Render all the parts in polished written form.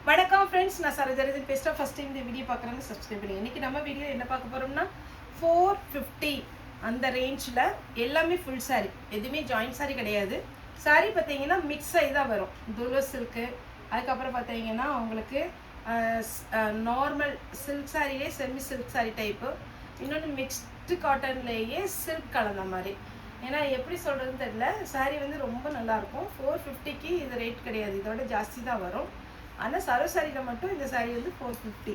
வணக்கம் ஃப்ரெண்ட்ஸ், நான் சரோஜரஜன் பேசுகிறேன். ஃபஸ்ட் டைம் இந்த வீடியோ பார்க்குறாங்க சப்ஸ்கிரைப் பண்ணி. இன்றைக்கி நம்ம வீடியோ என்ன பார்க்க போகிறோம்னா 450 அந்த ரேஞ்சில் எல்லாமே ஃபுல் சாரீ, எதுவுமே ஜாயின்ட் சாரீ கிடையாது. சாரீ பார்த்தீங்கன்னா மிக்ஸ் ஆகி தான் வரும். துளோ சில்க்கு, அதுக்கப்புறம் பார்த்தீங்கன்னா உங்களுக்கு நார்மல் சில்க் சாரிலே செமி சில்க் சாரீ டைப்பு, இன்னொன்று மிக்ஸ்டு காட்டன்லேயே சில்க் கலந்த மாதிரி. ஏன்னா எப்படி சொல்கிறதுன்னு தெரியல, சாரீ வந்து ரொம்ப நல்லாயிருக்கும். 450க்கு இது ரேட் கிடையாது, இதோட ஜாஸ்தி தான் வரும். ஆனால் சரோ சாரியில் மட்டும் இந்த சாரீ வந்து 450.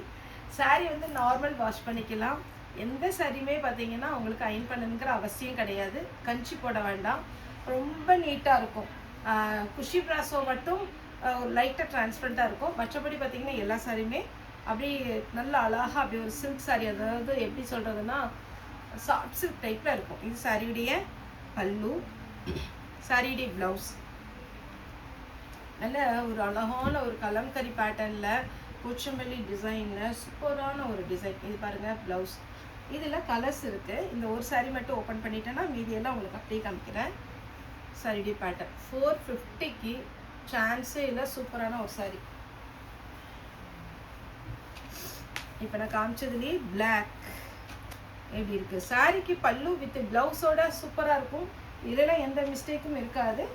சாரீ வந்து நார்மல் வாஷ் பண்ணிக்கலாம். எந்த சாரியுமே பார்த்தீங்கன்னா உங்களுக்கு அயன் பண்ணணுங்கிற அவசியம் கிடையாது. கஞ்சி போட வேண்டாம், ரொம்ப நீட்டாக இருக்கும். குஷி பிராசோ மட்டும் ஒரு லைட்டாக டிரான்ஸ்பரண்ட்டாக இருக்கும். மற்றபடி பார்த்தீங்கன்னா எல்லா சாரியுமே அப்படி நல்ல அழகாக அப்படி ஒரு சில்க் சாரீ, அதாவது எப்படி சொல்கிறதுனா சாஃப்ட் சில்க் டைப்பில் இருக்கும். இது சாரியுடைய பல்லு, சாரியுடைய ப்ளவுஸ். நல்ல ஒரு அழகான ஒரு கலம்கரி பேட்டர்னில் பூச்சம்பள்ளி டிசைனில் சூப்பரான ஒரு டிசைன். இது பாருங்கள் ப்ளவுஸ். இதில் கலர்ஸ் இருக்குது. இந்த ஒரு சாரீ மட்டும் ஓப்பன் பண்ணிட்டேன்னா மீதியெல்லாம் உங்களுக்கு அப்படியே காமிக்கிறேன். சாரியுடைய பேட்டர்ன் 450க்கு சான்ஸே இல்லை. சூப்பரான ஒரு சாரீ. இப்போ நான் காமிச்சதுலேயே பிளாக் எப்படி இருக்குது. சாரிக்கு பல்லு வித் ப்ளவுஸோட சூப்பராக இருக்கும். இதெல்லாம் எந்த மிஸ்டேக்கும் இருக்காது.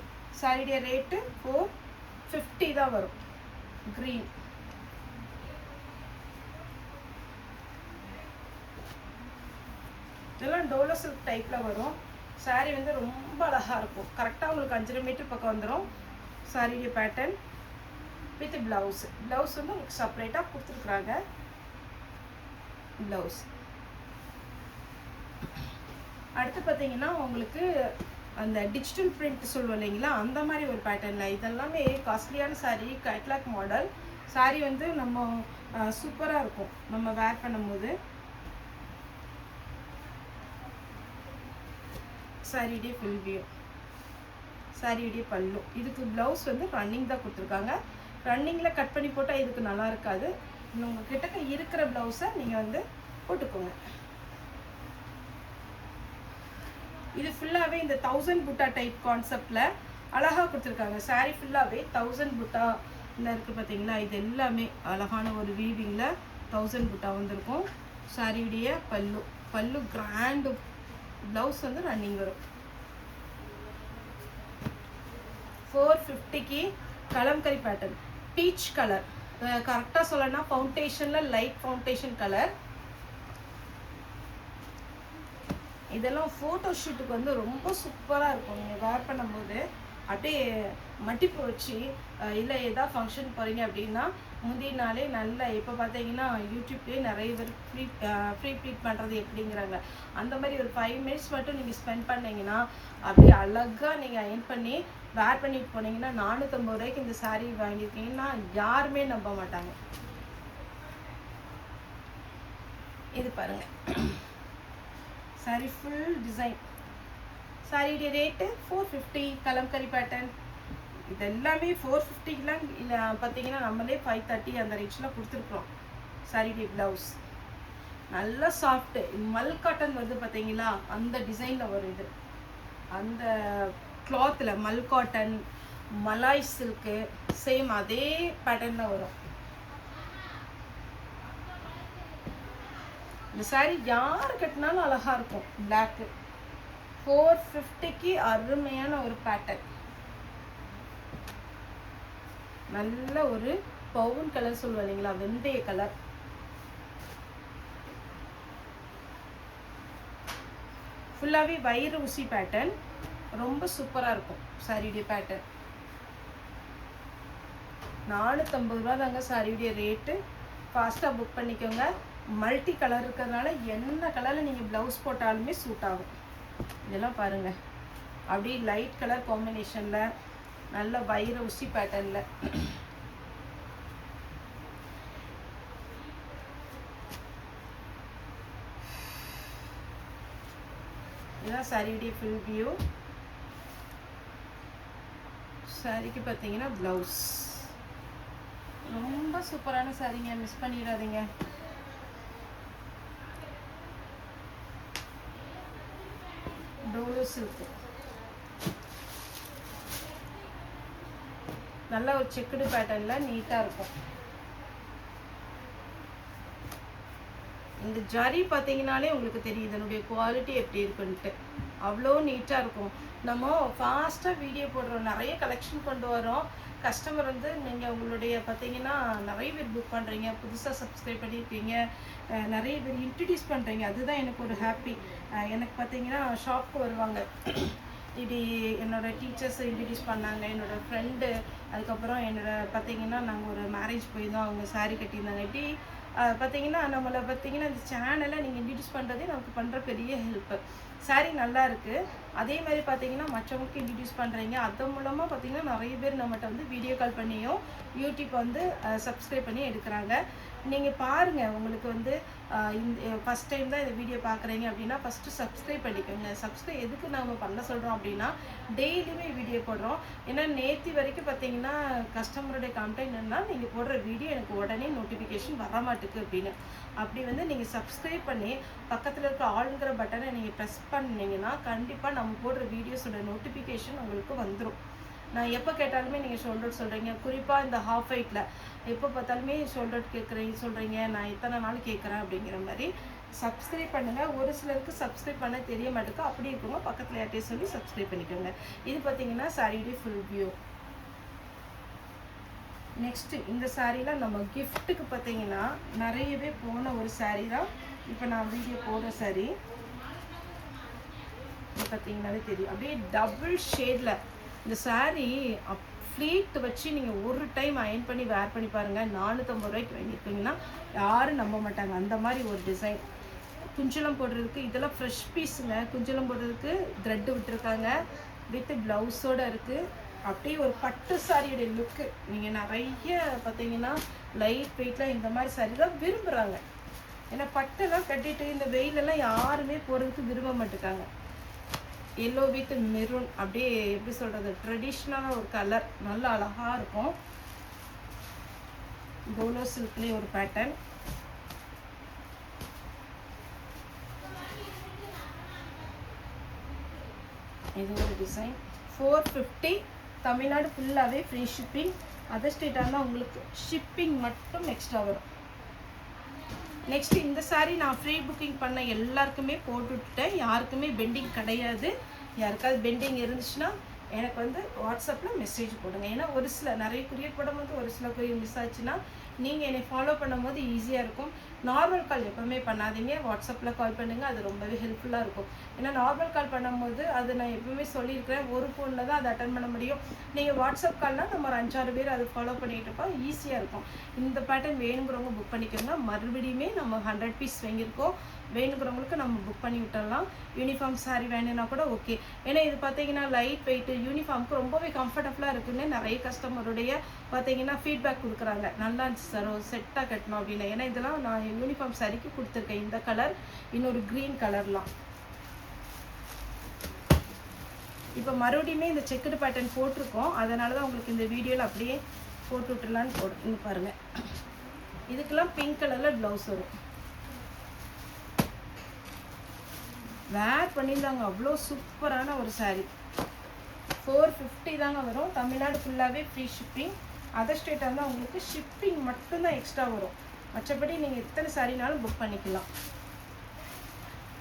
சாரியுடைய ரேட்டு 450 தான் வரும். க்ரீன் இதெல்லாம் டோலோ சில்க் டைப்பில் வரும். சாரீ வந்து ரொம்ப அழகாக இருக்கும். கரெக்டாக உங்களுக்கு 5 மீட்டர் பக்கம் வந்துடும். சாரியுடைய பேட்டர்ன் வித் ப்ளவுஸ். ப்ளவுஸ் வந்து உங்களுக்கு செப்பரேட்டாக கொடுத்துருக்குறாங்க. ப்ளவுஸ் அடுத்து பார்த்தீங்கன்னா உங்களுக்கு அந்த டிஜிட்டல் பிரிண்ட் சொல்லுவோம் இல்லைங்களா, அந்த மாதிரி ஒரு பேட்டர்னில். இதெல்லாமே காஸ்ட்லியான சாரீ, கேட்லாக் மாடல் சாரீ. வந்து நம்ம சூப்பராக இருக்கும் நம்ம வேர் பண்ணும்போது. சாரியுடைய ஃபுல் வியூ, சாரியுடைய பல்லு. இதுக்கு ப்ளவுஸ் வந்து ரன்னிங் தான் கொடுத்துருக்காங்க. ரன்னிங்கில் கட் பண்ணி போட்டால் இதுக்கு நல்லா இருக்காது. உங்கள் கிட்ட இருக்கிற ப்ளவுஸை நீங்கள் வந்து போட்டுக்கோங்க. இது ஃபுல்லாகவே இந்த 1000 புட்டா டைப் கான்செப்டில் அழகாக கொடுத்துருக்காங்க. சாரீ ஃபுல்லாகவே 1000 புட்டா இருக்குது பார்த்தீங்களா. இது எல்லாமே அழகான ஒரு வீவிங்கில் 1000 புட்டா வந்திருக்கும். சாரியுடைய பல்லு, பல்லு கிராண்டு. ப்ளவுஸ் வந்து ரன்னிங் வரும். 450க்கு கலம்கரி பேட்டர்ன், பீச் கலர். கரெக்டாக சொல்லணும்னா ஃபவுண்டேஷனில் லைட் ஃபவுண்டேஷன் கலர். இதெல்லாம் ஃபோட்டோ ஷூட்டுக்கு வந்து ரொம்ப சூப்பராக இருக்கும். நீங்கள் வேர் பண்ணும்போது அப்படியே மட்டிப்பு வச்சு, இல்லை ஏதாவது ஃபங்க்ஷன் போகிறீங்க அப்படின்னா முந்தைய நாளே நல்லா, இப்போ பார்த்தீங்கன்னா யூடியூப்லேயே நிறைய பேர் ஃப்ரீ ப்ளீட் பண்ணுறது எப்படிங்கிறாங்க. அந்த மாதிரி ஒரு 5 மினிட்ஸ் மட்டும் நீங்கள் ஸ்பெண்ட் பண்ணிங்கன்னா அப்படியே அழகாக நீங்கள் அயன் பண்ணி வேர் பண்ணிட்டு போனீங்கன்னா 450 ரூபாய்க்கு இந்த சாரீ வாங்கியிருக்கீங்கன்னா யாருமே நம்ப மாட்டாங்க. இது பாருங்கள், சாரீ ஃபுல் டிசைன். சாரியுடைய ரேட்டு 450. கலம்கரி பேட்டர்ன். இது எல்லாமே 450லாம் இல்லை பார்த்தீங்கன்னா நம்மளே 530 அந்த ரேஞ்சில் கொடுத்துருக்குறோம். சாரியுடைய ப்ளவுஸ் நல்லா சாஃப்ட்டு மல் காட்டன் வருது பார்த்தீங்களா, அந்த டிசைனில் வரும். இது அந்த கிளாத்தில் மல் காட்டன், மலாய் சில்க்கு சேம் அதே பேட்டர்னில் வரும். இந்த சாரீ யார் கட்டினாலும் அழகாக இருக்கும். பிளாக்கு 450க்கு அருமையான ஒரு பேட்டர்ன். நல்ல ஒரு பவுன் கலர் சொல்லுவோம் இல்லைங்களா, வெந்தய கலர். ஃபுல்லாகவே வயிறு ஊசி பேட்டர்ன், ரொம்ப சூப்பராக இருக்கும் சாரியுடைய பேட்டர்ன். 450 ரூபா தாங்க சாரியுடைய ரேட்டு. ஃபாஸ்ட்டாக புக் பண்ணிக்கோங்க. மல்டி கலர் இருக்கிறதுனால என்ன கலரில் நீங்கள் ப்ளவுஸ் போட்டாலுமே சூட் ஆகும். இதெல்லாம் பாருங்கள், அப்படியே லைட் கலர் காம்பினேஷனில் நல்ல வயிறு ஊசி பேட்டர்னில். இதுதான் சாரியுடைய ஃபுல் வியூ. சாரிக்கு பார்த்தீங்கன்னா ப்ளவுஸ் ரொம்ப சூப்பரான சாரீங்க, மிஸ் பண்ணிடாதீங்க. டோலோ சில்க் நல்ல ஒரு செக்குடு பேட்டர்னில் நீட்டாக இருக்கும். இந்த ஜரி பார்த்தீங்கனாலே உங்களுக்கு தெரியும் இதனுடைய குவாலிட்டி எப்படி இருக்குன்ட்டு. அவ்வளோ நீட்டாக இருக்கும். நம்ம ஃபாஸ்ட்டாக வீடியோ போடுறோம், நிறைய கலெக்ஷன் கொண்டு வரோம். கஸ்டமர் வந்து நீங்கள் உங்களுடைய பார்த்தீங்கன்னா நிறைய பேர் புக் பண்ணுறீங்க, புதுசாக சப்ஸ்கிரைப் பண்ணியிருக்கீங்க, நிறைய பேர் இன்ட்ரடியூஸ் பண்ணுறீங்க. அதுதான் எனக்கு ஒரு ஹாப்பி. எனக்கு பார்த்தீங்கன்னா ஷாப்புக்கு வருவாங்க, இப்படி என்னோடய டீச்சர்ஸை இன்ட்ரடியூஸ் பண்ணாங்க, என்னோடய ஃப்ரெண்டு, அதுக்கப்புறம் பார்த்தீங்கன்னா நாங்கள் ஒரு மேரேஜ் போயிருந்தோம், அவங்க சாரீ கட்டியிருந்தாங்க. இப்படி பார்த்தீங்கன்னா நம்மளை பார்த்தீங்கன்னா இந்த சேனலை நீங்கள் இன்ட்ரடியூஸ் பண்ணுறதே நமக்கு பண்ணுற பெரிய ஹெல்ப்பு. சாரீ நல்லா இருக்குது. அதே மாதிரி பார்த்தீங்கன்னா மற்றவங்களுக்கு இன்ட்ரடியூஸ் பண்ணுறீங்க. அது மூலமாக பார்த்தீங்கன்னா நிறைய பேர் நம்மகிட்ட வந்து வீடியோ கால் பண்ணியும் யூடியூப் வந்து சப்ஸ்கிரைப் பண்ணி எடுக்கிறாங்க. நீங்கள் பாருங்கள், உங்களுக்கு வந்து இந்த ஃபஸ்ட் டைம் தான் இந்த வீடியோ பார்க்குறீங்க அப்படின்னா ஃபஸ்ட்டு சப்ஸ்கிரைப் பண்ணிக்கோங்க. சப்ஸ்கிரைப் எதுக்கு நம்ம பண்ண சொல்கிறோம் அப்படின்னா டெய்லியுமே வீடியோ போடுறோம். ஏன்னா நேற்று வரைக்கும் பார்த்தீங்கன்னா கஸ்டமருடைய கம்ப்ளைண்ட் என்னன்னா நீங்கள் போடுற வீடியோ எனக்கு உடனே நோட்டிஃபிகேஷன் வர மாட்டேங்குது அப்படின்னு. அப்படி வந்து நீங்கள் சப்ஸ்கிரைப் பண்ணி பக்கத்தில் இருக்க ஆளுங்கிற பட்டனை நீங்கள் ப்ரெஸ் பண்ணிங்கன்னா கண்டிப்பாக நம்ம போடுற வீடியோஸோட நோட்டிஃபிகேஷன் உங்களுக்கு வந்துடும். நான் எப்போ கேட்டாலுமே நீங்கள் ஷோல்டர் சொல்கிறீங்க, குறிப்பாக இந்த ஹாஃப் ஹைட்டில் எப்போ பார்த்தாலுமே ஷோல்டர் சொல்கிறீங்க, நான் இத்தனை நாள் கேட்குறேன் அப்படிங்கிற மாதிரி. சப்ஸ்கிரைப் பண்ணுங்கள். ஒரு சிலருக்கு சப்ஸ்கிரைப் பண்ண தெரிய மாட்டேங்குது, அப்படி இருக்குங்க பக்கத்தில் யார்ட்டையும் சொல்லி சப்ஸ்கிரைப் பண்ணிக்கோங்க. இது பார்த்தீங்கன்னா சாரியுடைய ஃபுல் வியூ. நெக்ஸ்ட்டு இந்த சாரீலாம் நம்ம கிஃப்ட்டுக்கு பார்த்தீங்கன்னா நிறையவே போன ஒரு சாரீ தான் இப்போ நான் வீடியோ போடுற சாரீ. இது பார்த்தீங்கன்னாலே தெரியும், அப்படியே டபுள் ஷேடில் இந்த சாரீ ஃப்ளீட் வச்சு நீங்கள் ஒரு டைம் அயன் பண்ணி வேர் பண்ணி பாருங்கள். 450 ரூபாய்க்கு வாங்கியிருக்கீங்கன்னா யாரும் நம்ப மாட்டாங்க. அந்த மாதிரி ஒரு டிசைன். குஞ்சலம் போடுறதுக்கு இதெல்லாம் ஃப்ரெஷ் பீஸுங்க. குஞ்சலம் போடுறதுக்கு த்ரெட்டு விட்டுருக்காங்க, வித் ப்ளவுஸோடு இருக்குது. அப்படியே ஒரு பட்டு சாரியோடைய லுக்கு. நீங்கள் நிறைய பார்த்தீங்கன்னா லைட் வெயிட்லாம் இந்த மாதிரி சாரி தான் விரும்புகிறாங்க. ஏன்னா பட்டெல்லாம் கட்டிட்டு இந்த வெயிலெல்லாம் யாருமே போகிறதுக்கு விரும்ப மாட்டேங்காங்க. எல்லோ வித் மெரூன், அப்படியே எப்படி சொல்கிறது, ட்ரெடிஷ்னலான ஒரு கலர், நல்லா அழகாக இருக்கும். டோலோ சில்க்லேயே ஒரு பேட்டர்ன். இது ஒரு டிசைன். 450. தமிழ்நாடு ஃபுல்லாகவே ஃப்ரீ ஷிப்பிங். அதர் ஸ்டேட்டாக இருந்தால் உங்களுக்கு ஷிப்பிங் மட்டும் எக்ஸ்ட்ரா வரும். நெக்ஸ்ட் இந்த சாரீ நான் ஃப்ரீ புக்கிங் பண்ண எல்லாருக்குமே போட்டு விட்டுட்டேன். யாருக்குமே பெண்டிங் கிடையாது. யாருக்காவது பெண்டிங் இருந்துச்சுன்னா எனக்கு வந்து வாட்ஸ்அப்பில் மெசேஜ் போடுங்க. ஏன்னா ஒரு சில நிறைய கொரியர் போடும்போது ஒரு சில கொரியர் மிஸ் ஆச்சுன்னா நீங்கள் என்னை ஃபாலோ பண்ணும்போது ஈஸியாக இருக்கும். நார்மல் கால் எப்போவுமே பண்ணாதீங்க, வாட்ஸ்அப்பில் கால் பண்ணுங்கள். அது ரொம்பவே ஹெல்ப்ஃபுல்லாக இருக்கும். ஏன்னா நார்மல் கால் பண்ணும்போது அது நான் எப்பவுமே சொல்லியிருக்கிறேன், ஒரு ஃபோனில் தான் அதை அட்டன் பண்ண முடியும். நீங்கள் வாட்ஸ்அப் கால்னால் நம்ம ஒரு 5-6 பேர் அதை ஃபாலோ பண்ணிகிட்டு இருப்போம், ஈஸியாக இருக்கும். இந்த பேட்டர்ன் வேணுங்கிறவங்க புக் பண்ணிக்கோங்க. மறுபடியுமே நம்ம 100 பீஸ் வாங்கியிருக்கோம். வேணுங்கிறவங்களுக்கு நம்ம புக் பண்ணி விட்டுடலாம். யூனிஃபார்ம் சாரீ வேணும்னா கூட ஓகே. ஏன்னா இது பார்த்தீங்கன்னா லைட் வெயிட்டு, யூனிஃபார்முக்கு ரொம்பவே கம்ஃபர்டபுளாக இருக்குன்னு நிறைய கஸ்டமருடைய பார்த்தீங்கன்னா ஃபீட்பேக் கொடுக்குறாங்க. நல்லா இருந்துச்சு சார், ஒரு செட்டாக கட்டணும் அப்படின்னு. ஏன்னா இதெல்லாம் நான் யூனிஃபார்ம் சாரிக்கு கொடுத்துருக்கேன். இந்த கலர், இன்னொரு க்ரீன் கலர்லாம். இப்போ மறுபடியுமே இந்த செக்குடு பேட்டர்ன் போட்டிருக்கோம். அதனால தான் உங்களுக்கு இந்த வீடியோவில் அப்படியே போட்டு விட்டுலான்னு இங்கே பாருங்கள். இதுக்கெல்லாம் பிங்க் கலரில் ப்ளவுஸ் வரும். வேர் பண்ணியிருந்தாங்க, அவ்வளோ சூப்பரான ஒரு சாரீ. 450 தாங்க வரும். தமிழ்நாடு ஃபுல்லாகவே ஃப்ரீ ஷிப்பிங். அதர் ஸ்டேட்டாக இருந்தால் உங்களுக்கு ஷிப்பிங் மட்டும்தான் எக்ஸ்ட்ரா வரும். மற்றபடி நீங்கள் எத்தனை சாரீனாலும் புக் பண்ணிக்கலாம்.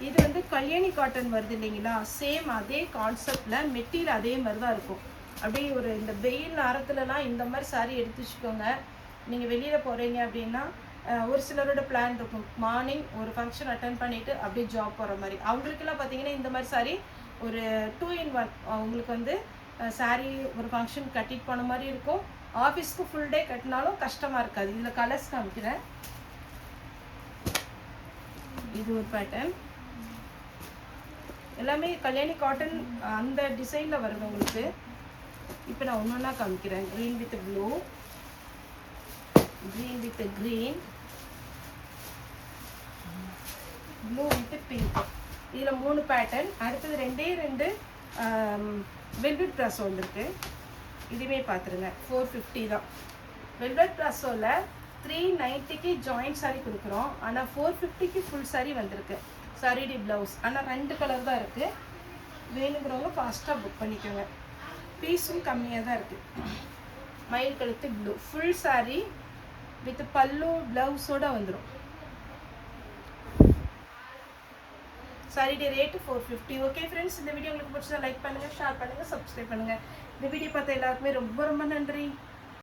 இது வந்து கல்யாணி காட்டன் வருது இல்லைங்களா, சேம் அதே கான்செப்டில் மெட்டீரியல் அதே மாதிரி தான் இருக்கும். அப்படியே ஒரு இந்த வெயில் நேரத்துலலாம் இந்த மாதிரி சாரீ எடுத்து வச்சுக்கோங்க. நீங்கள் வெளியில் போகிறீங்க அப்படின்னா ஒரு சிலரோட பிளான் இருக்கும், மார்னிங் ஒரு ஃபங்க்ஷன் அட்டன் பண்ணிவிட்டு அப்படியே ஜாப் போகிற மாதிரி. அவங்களுக்கெல்லாம் பார்த்தீங்கன்னா இந்த மாதிரி சாரீ ஒரு 2 in 1. அவங்களுக்கு வந்து சாரீ ஒரு ஃபங்க்ஷன் கட்டிட்டு போன மாதிரி இருக்கும். ஆஃபீஸ்க்கு ஃபுல் டே கட்டினாலும் கஷ்டமாக இருக்காது. இதில் கலர்ஸ் காமிக்கிறேன். இது ஒரு பேட்டர்ன். எல்லாமே கல்யாணி காட்டன் அந்த டிசைனில் வருது உங்களுக்கு. இப்போ நான் ஒன்று ஒன்றா காமிக்கிறேன். Green with blue, green with green, blue with pink. இதில் 3 பேட்டர்ன். அடுத்தது 2 வெல்வெட் ப்ராஸோ வந்துருக்கு. இதுவே பார்த்துருங்க, 450 தான். வெல்வெட் ப்ராஸோவில் 390க்கு ஜாயிண்ட் சாரீ கொடுக்குறோம். ஆனால் 450க்கு ஃபுல் சாரீ வந்திருக்கு. சாரிடி ப்ளவுஸ். ஆனால் 2 கலர் தான் இருக்குது. வேணுங்கிறவங்க ஃபாஸ்ட்டாக புக் பண்ணிக்கோங்க. பீஸும் கம்மியாக தான் இருக்குது. மயில் கழுத்து ப்ளூ ஃபுல் சாரீ வித் பல்லு ப்ளவுஸோடு வந்துடும். சாரியுடைய ரேட்டு 450. ஓகே ஃப்ரெண்ட்ஸ், இந்த வீடியோ உங்களுக்கு பிடிச்சா லைக் பண்ணுங்கள், ஷேர் பண்ணுங்கள், சப்ஸ்கிரைப் பண்ணுங்கள். இந்த வீடியோ பார்த்த எல்லாருக்குமே ரொம்ப ரொம்ப நன்றி.